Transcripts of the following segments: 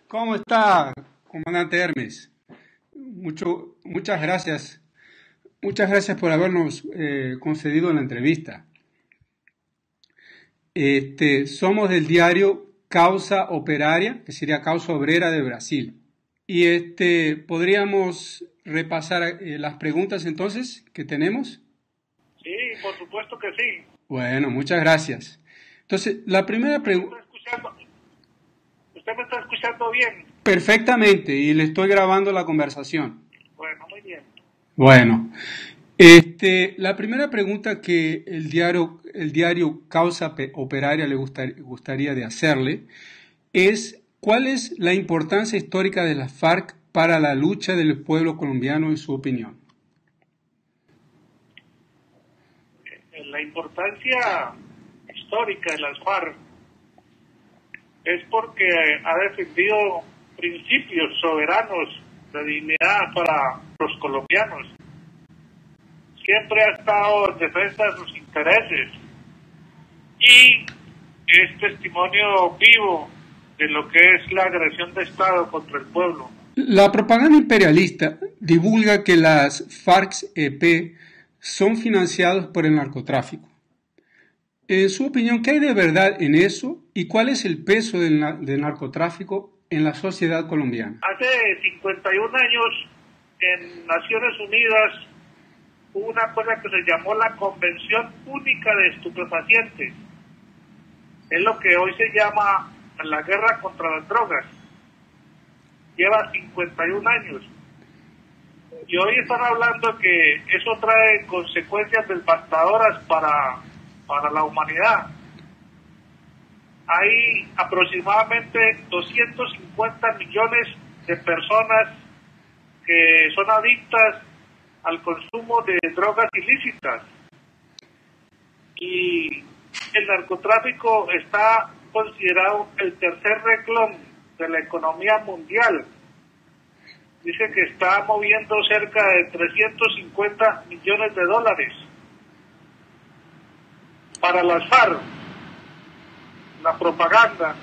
¿Cómo está, comandante Hermes? Muchas gracias. Muchas gracias por habernos concedido la entrevista. Somos del diario Causa Operaria, que sería Causa Obrera de Brasil. Y podríamos repasar las preguntas entonces que tenemos. Sí, por supuesto que sí. Bueno, muchas gracias. Entonces, la primera pregunta... ¿Usted me está escuchando bien? Perfectamente, y le estoy grabando la conversación. Bueno, muy bien. Bueno, la primera pregunta que el diario Causa Operaria le gustaría de hacerle es ¿cuál es la importancia histórica de las FARC para la lucha del pueblo colombiano en su opinión? La importancia histórica de las FARC es porque ha defendido principios soberanos de dignidad para los colombianos. Siempre ha estado en defensa de sus intereses y es testimonio vivo de lo que es la agresión de Estado contra el pueblo. La propaganda imperialista divulga que las FARC-EP son financiados por el narcotráfico. En su opinión, ¿qué hay de verdad en eso y cuál es el peso del narcotráfico en la sociedad colombiana? Hace 51 años en Naciones Unidas hubo una cosa que se llamó la Convención Única de Estupefacientes. Es lo que hoy se llama la guerra contra las drogas. Lleva 51 años. Y hoy están hablando que eso trae consecuencias devastadoras para la humanidad. Hay aproximadamente 250 millones de personas que son adictas al consumo de drogas ilícitas. Y el narcotráfico está considerado el tercer renglón de la economía mundial. Dice que está moviendo cerca de 350 millones de dólares. Para las FARC, la propaganda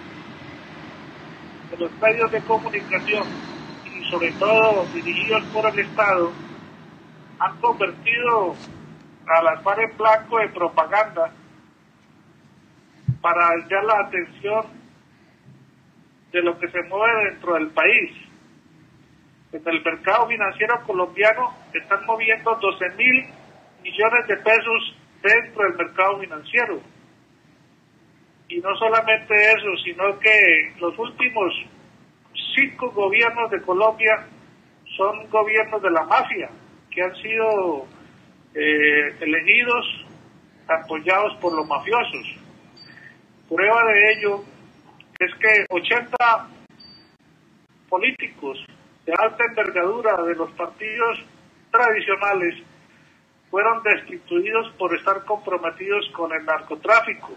de los medios de comunicación y sobre todo dirigidos por el Estado han convertido a las FARC en blanco de propaganda para desviar la atención de lo que se mueve dentro del país. En el mercado financiero colombiano están moviendo 12.000 millones de pesos dentro del mercado financiero. Y no solamente eso, sino que los últimos 5 gobiernos de Colombia son gobiernos de la mafia, que han sido elegidos, apoyados por los mafiosos. Prueba de ello es que 80 políticos de alta envergadura de los partidos tradicionales fueron destituidos por estar comprometidos con el narcotráfico.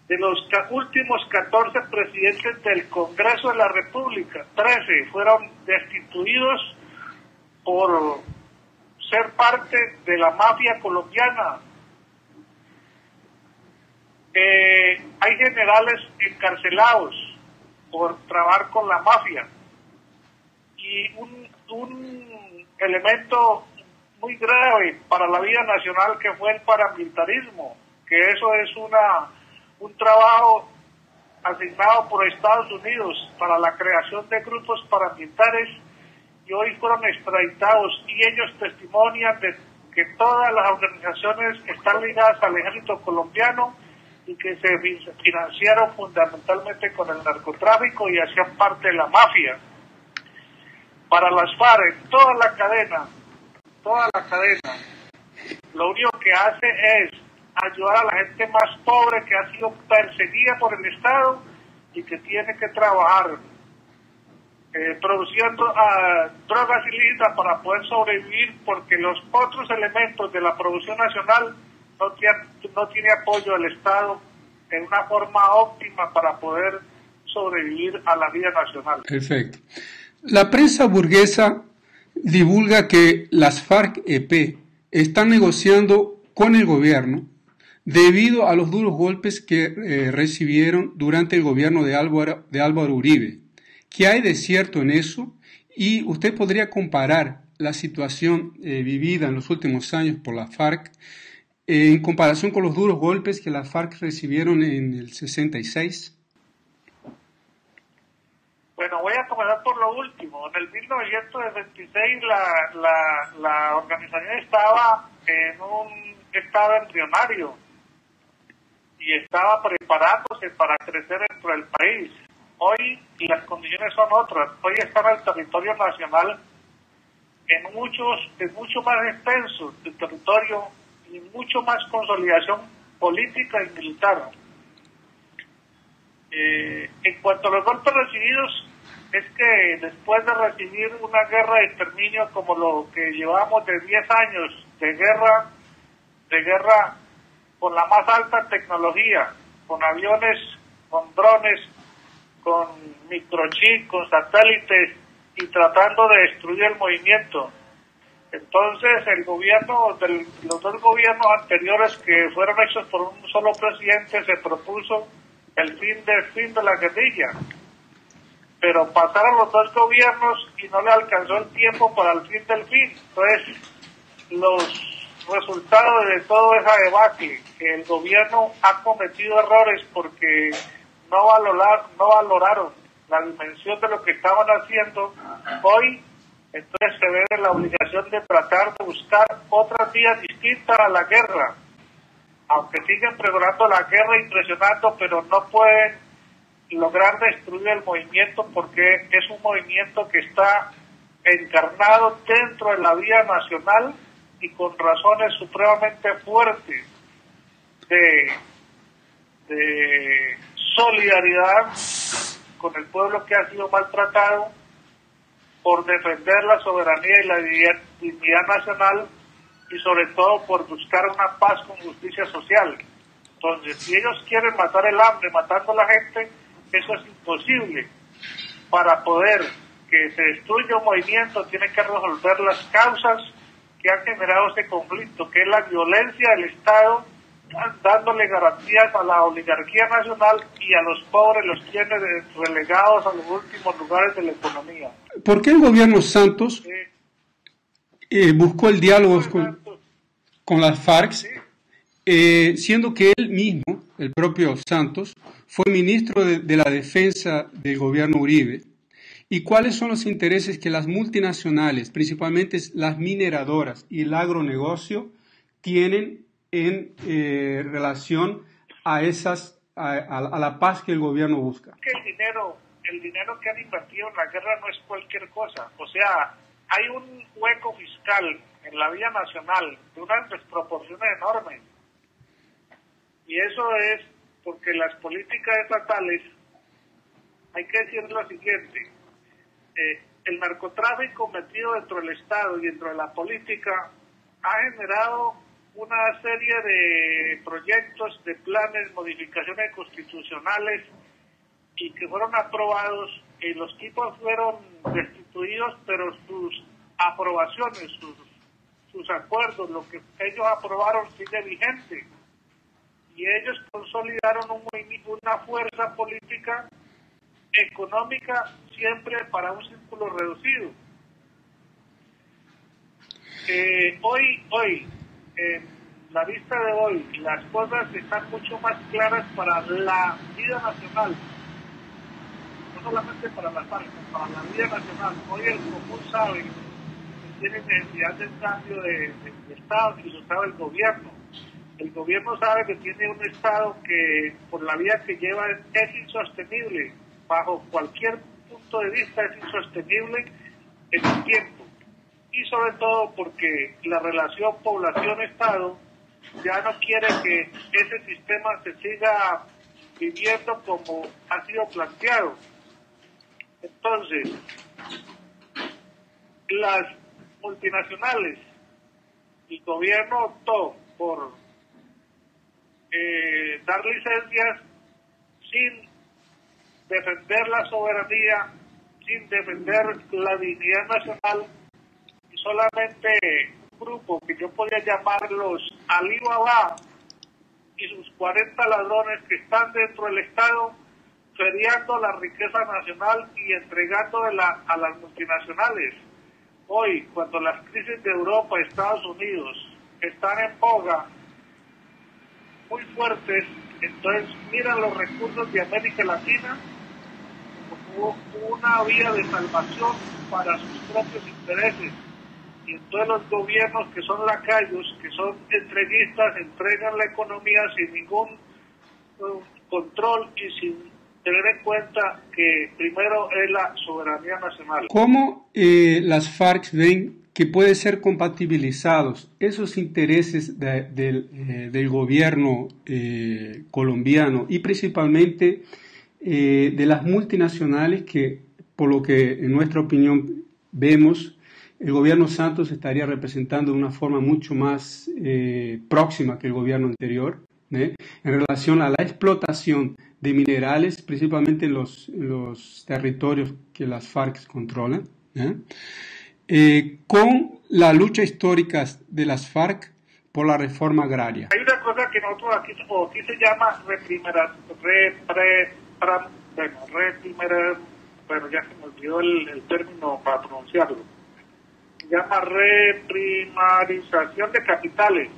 De los últimos 14 presidentes del Congreso de la República, 13 fueron destituidos por ser parte de la mafia colombiana. Hay generales encarcelados por trabajar con la mafia. Y un elemento muy grave para la vida nacional que fue el paramilitarismo, que eso es un trabajo asignado por Estados Unidos para la creación de grupos paramilitares, y hoy fueron extraditados y ellos testimonian de que todas las organizaciones están ligadas al ejército colombiano y que se financiaron fundamentalmente con el narcotráfico y hacían parte de la mafia. Para las FARC, toda la cadena, lo único que hace es ayudar a la gente más pobre que ha sido perseguida por el Estado y que tiene que trabajar produciendo drogas ilícitas para poder sobrevivir, porque los otros elementos de la producción nacional no tiene apoyo del Estado en una forma óptima para poder sobrevivir a la vida nacional. Perfecto. La prensa burguesa divulga que las FARC-EP están negociando con el gobierno debido a los duros golpes que recibieron durante el gobierno de Álvaro Uribe. ¿Qué hay de cierto en eso? Y usted podría comparar la situación vivida en los últimos años por la FARC en comparación con los duros golpes que las FARC recibieron en el 66. Bueno, voy a comenzar por lo último. En el 1966 la organización estaba en un estado embrionario y estaba preparándose para crecer dentro del país. Hoy las condiciones son otras. Hoy está en el territorio nacional en mucho más extenso el territorio y mucho más consolidación política y militar. En cuanto a los golpes recibidos, es que después de recibir una guerra de exterminio como lo que llevamos de 10 años de guerra con la más alta tecnología, con aviones, con drones, con microchip, con satélites y tratando de destruir el movimiento. Entonces los dos gobiernos anteriores que fueron hechos por un solo presidente se propuso el fin de la guerrilla, pero pasaron los dos gobiernos y no le alcanzó el tiempo para el fin del fin. Entonces los resultados de todo esa debacle, que el gobierno ha cometido errores porque no valoraron la dimensión de lo que estaban haciendo, hoy entonces se ve en la obligación de tratar de buscar otras vías distintas a la guerra, aunque siguen pregonando la guerra y presionando, pero no pueden lograr destruir el movimiento porque es un movimiento que está encarnado dentro de la vida nacional y con razones supremamente fuertes de solidaridad con el pueblo que ha sido maltratado, por defender la soberanía y la dignidad nacional y sobre todo por buscar una paz con justicia social. Entonces, si ellos quieren matar el hambre matando a la gente, eso es imposible. Para poder que se destruya un movimiento, tiene que resolver las causas que han generado ese conflicto, que es la violencia del Estado, dándole garantías a la oligarquía nacional y a los pobres los tiene relegados a los últimos lugares de la economía. ¿Por qué el gobierno Santos buscó el diálogo con las FARC, siendo que él mismo, el propio Santos, fue ministro de la Defensa del gobierno Uribe? ¿Y cuáles son los intereses que las multinacionales, principalmente las mineradoras y el agronegocio, tienen en relación a la paz que el gobierno busca? El dinero que han invertido en la guerra no es cualquier cosa. O sea, hay un hueco fiscal en la vida nacional de unas desproporciones enormes. Y eso es porque las políticas estatales, hay que decir lo siguiente, el narcotráfico metido dentro del Estado y dentro de la política ha generado una serie de proyectos, de planes, modificaciones constitucionales y que fueron aprobados y los tipos fueron destituidos, pero sus aprobaciones, sus acuerdos, lo que ellos aprobaron sigue vigente. Y ellos consolidaron una fuerza política económica siempre para un círculo reducido. Hoy, en la vista de hoy, las cosas están mucho más claras para la vida nacional, no solamente para la FARC, para la vida nacional. Hoy el común sabe que tiene necesidad de cambio de Estado y lo sabe el gobierno. El gobierno sabe que tiene un Estado que por la vía que lleva es insostenible, bajo cualquier punto de vista es insostenible en el tiempo. Y sobre todo porque la relación población-Estado ya no quiere que ese sistema se siga viviendo como ha sido planteado. Entonces, las multinacionales, el gobierno optó por dar licencias sin defender la soberanía, sin defender la dignidad nacional, y solamente un grupo que yo podría llamarlos Alibaba y sus 40 ladrones que están dentro del Estado feriando la riqueza nacional y entregándole a las multinacionales. Hoy, cuando las crisis de Europa y Estados Unidos están en boga, muy fuertes, entonces miran los recursos de América Latina como una vía de salvación para sus propios intereses. Y entonces los gobiernos que son lacayos, que son entreguistas, entregan la economía sin ningún control y sin tener en cuenta que primero es la soberanía nacional. ¿Cómo las FARC ven que pueden ser compatibilizados esos intereses del gobierno colombiano y principalmente de las multinacionales que, por lo que en nuestra opinión vemos, el gobierno Santos estaría representando de una forma mucho más próxima que el gobierno anterior, en relación a la explotación de minerales, principalmente en los territorios que las FARC controlan, con la lucha histórica de las FARC por la reforma agraria. Hay una cosa que nosotros aquí se llama bueno, ya se me olvidó el término para pronunciarlo. Se llama reprimarización de capitales.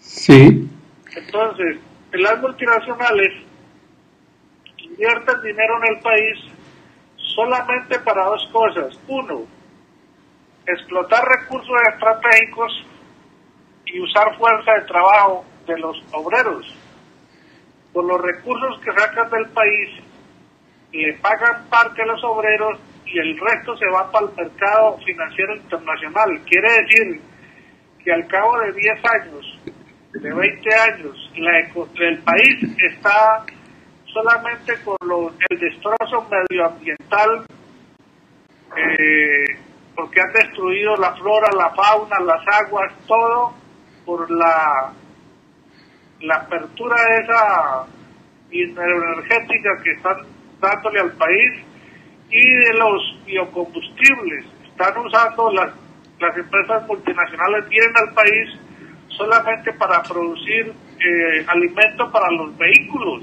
Sí. Entonces, las multinacionales invierten dinero en el país solamente para dos cosas. Uno, explotar recursos estratégicos y usar fuerza de trabajo de los obreros. Por los recursos que sacan del país, le pagan parte a los obreros y el resto se va para el mercado financiero internacional. Quiere decir que al cabo de 10 años, de 20 años, el país está solamente con el destrozo medioambiental, porque han destruido la flora, la fauna, las aguas, todo por la apertura de esa hidroenergética que están dándole al país, y de los biocombustibles. Están usando las empresas multinacionales, vienen al país solamente para producir alimento para los vehículos,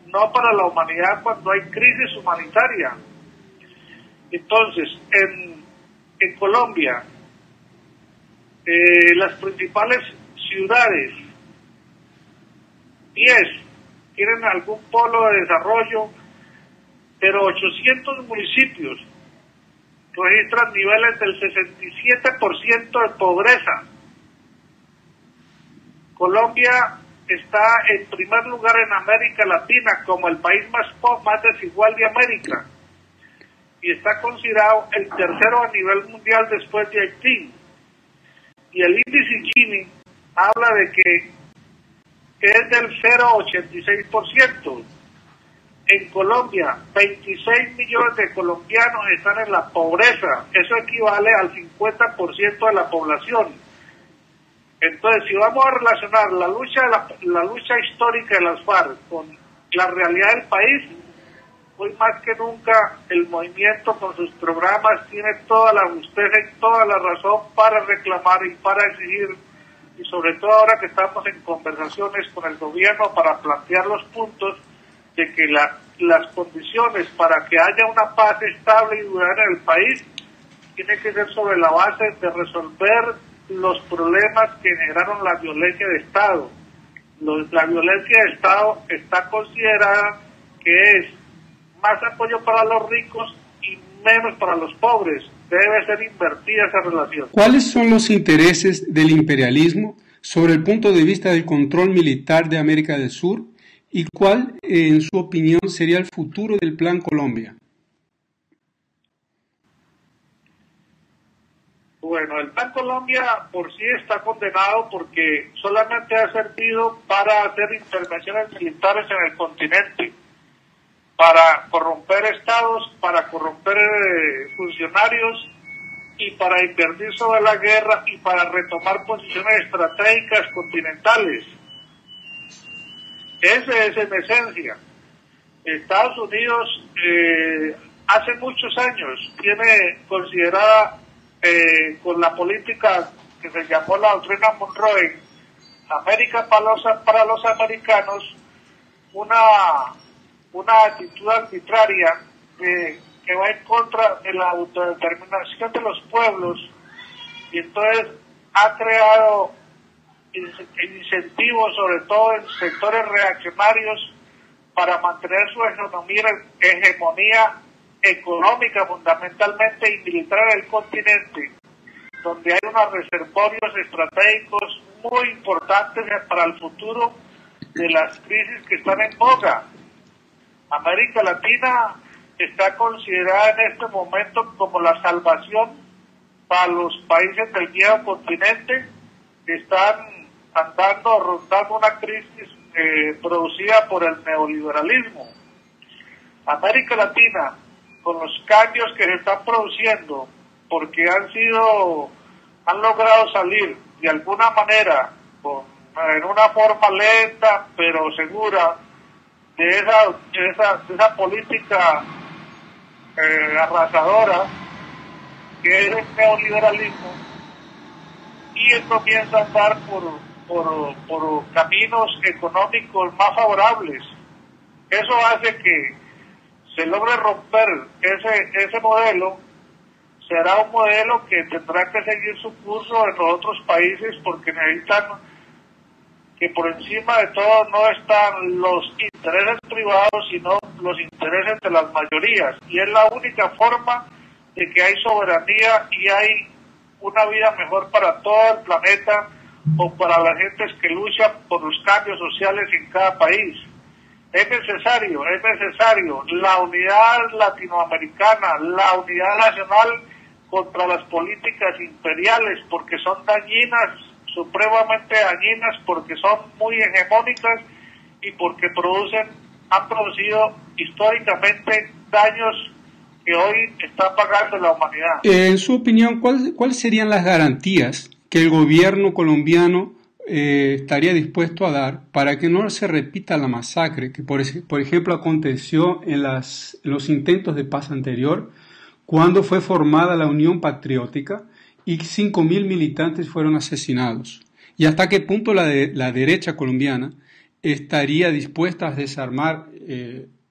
no para la humanidad cuando hay crisis humanitaria. Entonces, en Colombia, las principales ciudades, 10, tienen algún polo de desarrollo, pero 800 municipios registran niveles del 67% de pobreza. Colombia está en primer lugar en América Latina como el país más desigual de América y está considerado el tercero a nivel mundial después de Haití. Y el índice Gini habla de que es del 0,86%. En Colombia, 26 millones de colombianos están en la pobreza. Eso equivale al 50% de la población. Entonces, si vamos a relacionar la lucha histórica de las FARC con la realidad del país, hoy más que nunca el movimiento con sus programas tiene toda la justeza y toda la razón para reclamar y para exigir, y sobre todo ahora que estamos en conversaciones con el gobierno para plantear los puntos de que las condiciones para que haya una paz estable y duradera en el país tiene que ser sobre la base de resolver los problemas que generaron la violencia de Estado. La violencia de Estado está considerada que es más apoyo para los ricos y menos para los pobres. Debe ser invertida esa relación. ¿Cuáles son los intereses del imperialismo sobre el punto de vista del control militar de América del Sur? ¿Y cuál, en su opinión, sería el futuro del Plan Colombia? Bueno, el Plan Colombia por sí está condenado porque solamente ha servido para hacer intervenciones militares en el continente, para corromper estados, para corromper funcionarios y para invertir sobre la guerra y para retomar posiciones estratégicas continentales. Ese es en esencia. Estados Unidos hace muchos años tiene considerada con la política que se llamó la doctrina Monroe América para los americanos una actitud arbitraria que va en contra de la autodeterminación de los pueblos, y entonces ha creado incentivos, sobre todo en sectores reaccionarios, para mantener su hegemonía económica fundamentalmente y militar en el continente, donde hay unos reservorios estratégicos muy importantes para el futuro de las crisis que están en boga. América Latina está considerada en este momento como la salvación para los países del viejo continente que están rondando una crisis producida por el neoliberalismo. América Latina, con los cambios que se están produciendo, porque han logrado salir de alguna manera, en una forma lenta pero segura, de esa política arrasadora que es el neoliberalismo, y él comienza a andar por caminos económicos más favorables. Eso hace que se logre romper ese modelo. Será un modelo que tendrá que seguir su curso en los otros países, porque necesitan que por encima de todo no están los intereses privados, sino los intereses de las mayorías, y es la única forma de que hay soberanía y hay una vida mejor para todo el planeta, o para las gentes que luchan por los cambios sociales en cada país. Es necesario la unidad latinoamericana, la unidad nacional contra las políticas imperiales, porque son dañinas, supremamente dañinas, porque son muy hegemónicas y porque han producido históricamente daños que hoy está pagando la humanidad. En su opinión, ¿cuáles serían las garantías que el gobierno colombiano estaría dispuesto a dar para que no se repita la masacre que, por ejemplo, aconteció en los intentos de paz anterior, cuando fue formada la Unión Patriótica y 5.000 militantes fueron asesinados? ¿Y hasta qué punto la derecha colombiana estaría dispuesta a desarmar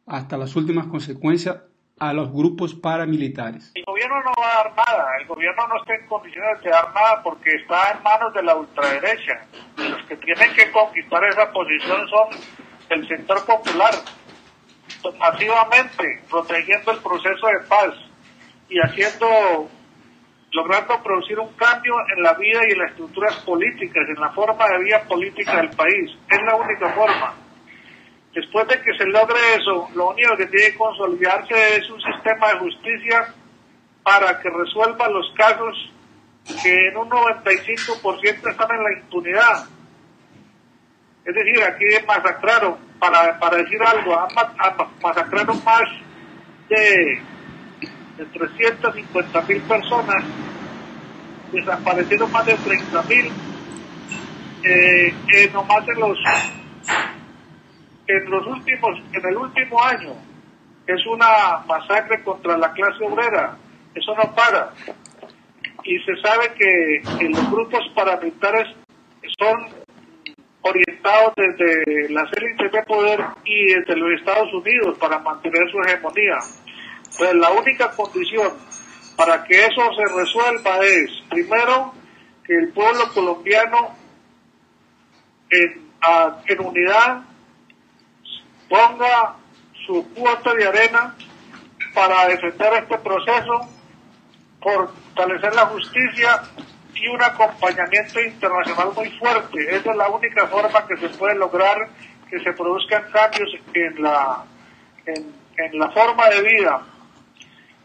hasta las últimas consecuencias a los grupos paramilitares? El gobierno no va a dar nada, el gobierno no está en condiciones de dar nada porque está en manos de la ultraderecha. Los que tienen que conquistar esa posición son el sector popular, masivamente protegiendo el proceso de paz y logrando producir un cambio en la vida y en las estructuras políticas, en la forma de vida política del país. Es la única forma. Después de que se logre eso, lo único que tiene que consolidarse es un sistema de justicia para que resuelva los casos que en un 95% están en la impunidad. Es decir, aquí masacraron, para decir algo, masacraron más de 350.000 personas, desaparecieron más de 30.000, nomás en el último año. Es una masacre contra la clase obrera, eso no para. Y se sabe que los grupos paramilitares son orientados desde las élites de poder y desde los Estados Unidos para mantener su hegemonía. Entonces la única condición para que eso se resuelva es, primero, que el pueblo colombiano en unidad ponga su cuota de arena para defender este proceso, fortalecer la justicia y un acompañamiento internacional muy fuerte. Esa es la única forma que se puede lograr que se produzcan cambios en la forma de vida.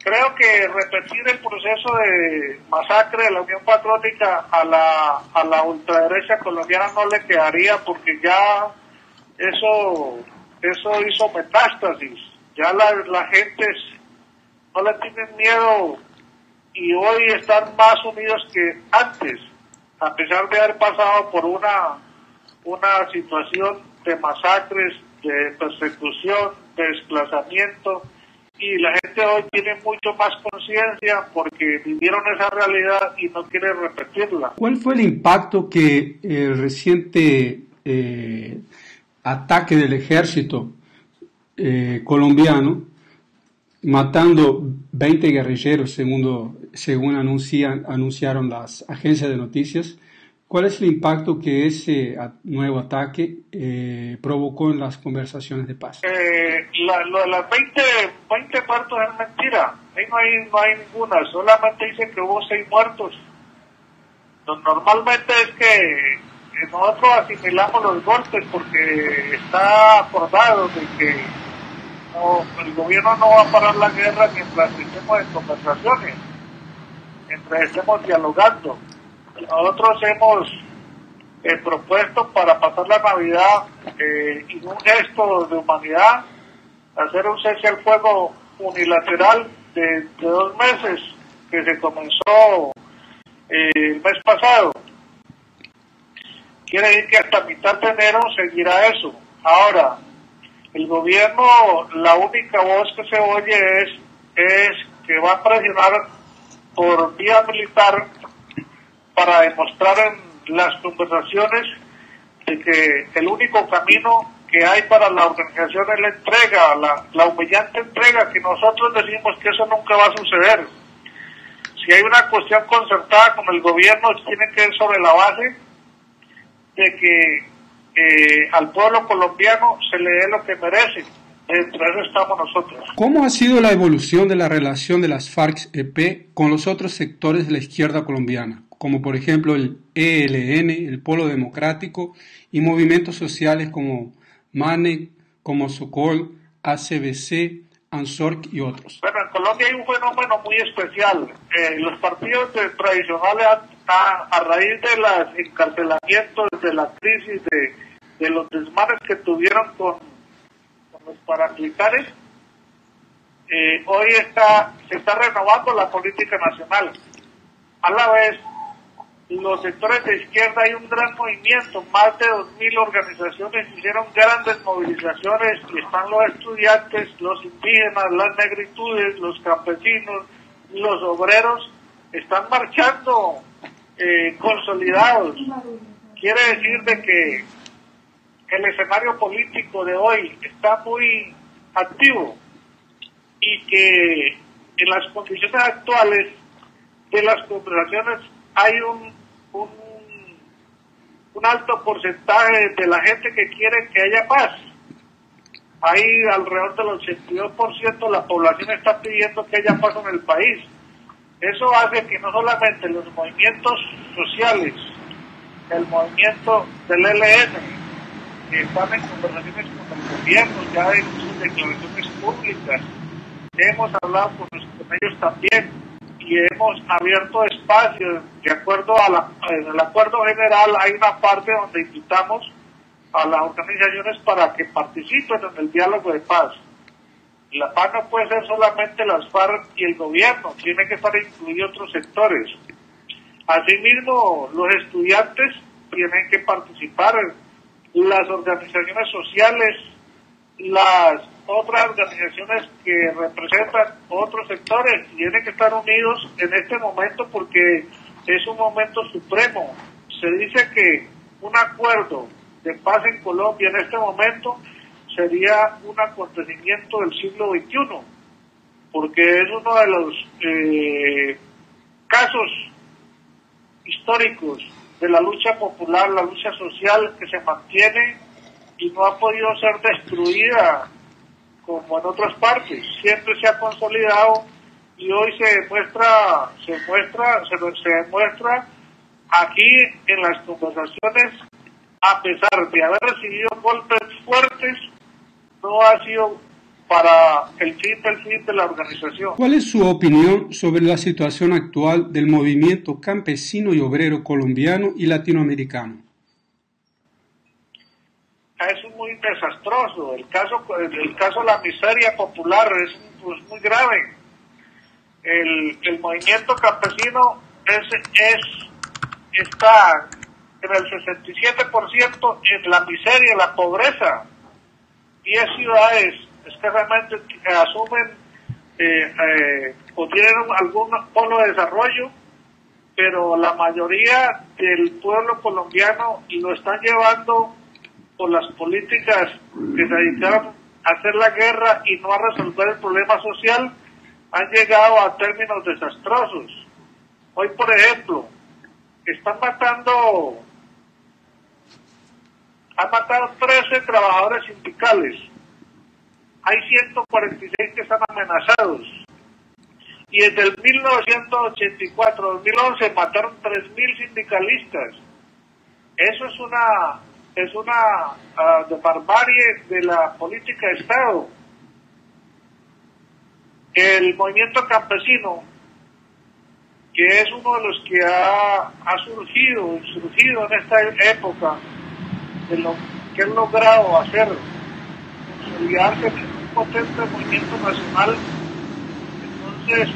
Creo que repetir el proceso de masacre de la Unión Patriótica a la ultraderecha colombiana no le quedaría, porque ya eso hizo metástasis. Ya la gente no le tienen miedo y hoy están más unidos que antes, a pesar de haber pasado por una situación de masacres, de persecución, de desplazamiento y la gente hoy tiene mucho más conciencia porque vivieron esa realidad y no quiere repetirla. ¿Cuál fue el impacto que el reciente ataque del ejército colombiano, matando 20 guerrilleros, según anunciaron las agencias de noticias? ¿Cuál es el impacto que ese nuevo ataque provocó en las conversaciones de paz? Lo de las 20 muertos es mentira. Ahí no hay ninguna. Solamente dicen que hubo 6 muertos. Normalmente es que nosotros asimilamos los golpes porque está acordado de que el gobierno no va a parar la guerra mientras estemos en conversaciones, mientras estemos dialogando. Nosotros hemos propuesto para pasar la Navidad y un gesto de humanidad, hacer un cese al fuego unilateral de 2 meses que se comenzó el mes pasado. Quiere decir que hasta mitad de enero seguirá eso. Ahora, el gobierno, la única voz que se oye es que va a presionar por vía militar para demostrar en las conversaciones de que el único camino que hay para la organización es la entrega, la humillante entrega, que nosotros decimos que eso nunca va a suceder. Si hay una cuestión concertada con el gobierno, tiene que ser sobre la base de que al pueblo colombiano se le dé lo que merece. Entre eso estamos nosotros. ¿Cómo ha sido la evolución de la relación de las FARC-EP con los otros sectores de la izquierda colombiana, como por ejemplo el ELN, el Polo Democrático, y movimientos sociales como MANE, como SOCOL, ACBC, ANSORC y otros? Bueno, en Colombia hay un fenómeno muy especial. Los partidos tradicionales, a raíz de los encarcelamientos, de la crisis, de los desmanes que tuvieron con los paramilitares, hoy se está renovando la política nacional. A la vez, los sectores de izquierda hay un gran movimiento, más de 2.000 organizaciones hicieron grandes movilizaciones y están los estudiantes, los indígenas, las negritudes, los campesinos, los obreros, están marchando consolidados. Quiere decir de que el escenario político de hoy está muy activo y que en las condiciones actuales de las conversaciones hay un alto porcentaje de la gente que quiere que haya paz. Ahí alrededor del 82% de la población está pidiendo que haya paz en el país. Eso hace que no solamente los movimientos sociales, el movimiento del ELN, que están en conversaciones con el gobierno, ya en sus declaraciones públicas, hemos hablado con ellos también y hemos abierto espacios. De acuerdo en el acuerdo general hay una parte donde invitamos a las organizaciones para que participen en el diálogo de paz. La paz no puede ser solamente las FARC y el gobierno, tiene que estar incluidos otros sectores. Asimismo, los estudiantes tienen que participar, las organizaciones sociales, las otras organizaciones que representan otros sectores tienen que estar unidos en este momento porque es un momento supremo. Se dice que un acuerdo de paz en Colombia en este momento sería un acontecimiento del siglo XXI, porque es uno de los casos históricos de la lucha popular, la lucha social que se mantiene y no ha podido ser destruida como en otras partes. Siempre se ha consolidado y hoy se demuestra aquí en las conversaciones, a pesar de haber recibido golpes fuertes, no ha sido para el fin de la organización. ¿Cuál es su opinión sobre la situación actual del movimiento campesino y obrero colombiano y latinoamericano? Es muy desastroso. El caso de la miseria popular es muy grave. El movimiento campesino está en el 67% en la miseria, en la pobreza. 10 ciudades escasamente asumen o tienen algún polo de desarrollo, pero la mayoría del pueblo colombiano lo están llevando por las políticas que se dedicaron a hacer la guerra y no a resolver el problema social, han llegado a términos desastrosos. Hoy, por ejemplo, han matado 13 trabajadores sindicales. Hay 146 que están amenazados. Y desde el 1984-2011 mataron 3.000 sindicalistas. Eso es una de barbarie de la política de Estado. El movimiento campesino, que es uno de los que ha surgido en esta época, de lo que han logrado hacer, consolidarse en un potente movimiento nacional. Entonces,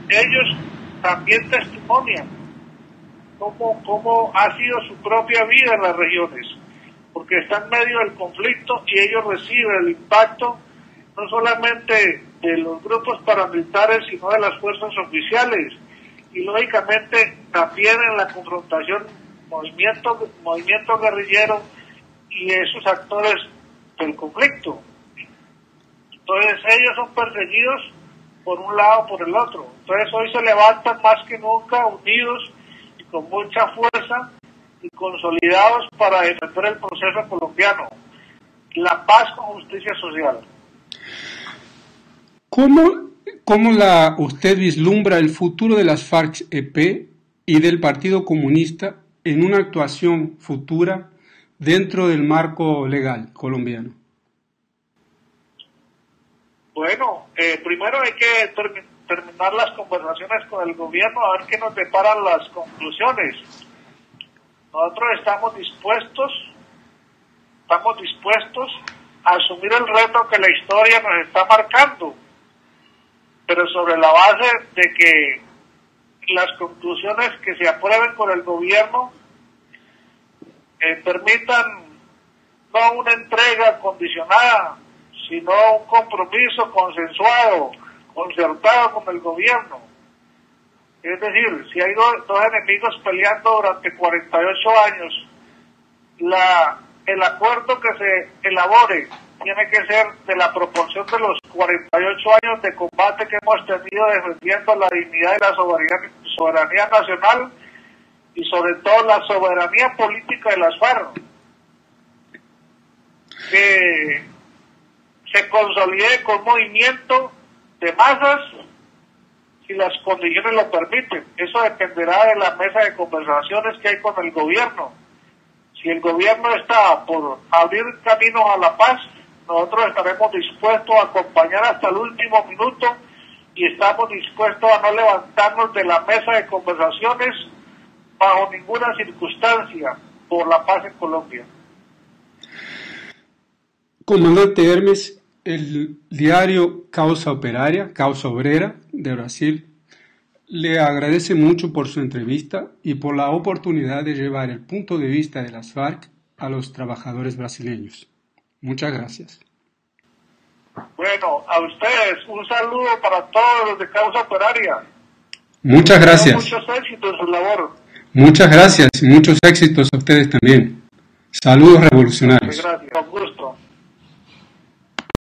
ellos también testimonian cómo ha sido su propia vida en las regiones, porque están en medio del conflicto y ellos reciben el impacto no solamente de los grupos paramilitares, sino de las fuerzas oficiales, y lógicamente también en la confrontación movimiento guerrillero y esos actores del conflicto. Entonces ellos son perseguidos por un lado por el otro. Entonces hoy se levantan más que nunca unidos y con mucha fuerza y consolidados para defender el proceso colombiano, la paz con justicia social. ¿Cómo usted vislumbra el futuro de las FARC-EP y del Partido Comunista en una actuación futura dentro del marco legal colombiano? Bueno, primero hay que terminar las conversaciones con el gobierno a ver qué nos deparan las conclusiones. Nosotros estamos dispuestos a asumir el reto que la historia nos está marcando, pero sobre la base de que las conclusiones que se aprueben por el gobierno permitan no una entrega condicionada, sino un compromiso consensuado, concertado con el gobierno. Es decir, si hay dos enemigos peleando durante 48 años, el acuerdo que se elabore tiene que ser de la proporción de los 48 años de combate que hemos tenido defendiendo la dignidad y la soberanía nacional y sobre todo la soberanía política de las FARC. Que se consolide con movimiento de masas si las condiciones lo permiten. Eso dependerá de la mesa de conversaciones que hay con el gobierno. Si el gobierno está por abrir caminos a la paz, nosotros estaremos dispuestos a acompañar hasta el último minuto y estamos dispuestos a no levantarnos de la mesa de conversaciones bajo ninguna circunstancia por la paz en Colombia. Comandante Hermes, el diario Causa Obrera de Brasil, le agradece mucho por su entrevista y por la oportunidad de llevar el punto de vista de las FARC a los trabajadores brasileños. Muchas gracias. Bueno, a ustedes un saludo para todos los de Causa Operaria. Muchas gracias. Muchos éxitos en su labor. Muchas gracias y muchos éxitos a ustedes también. Saludos revolucionarios. Gracias.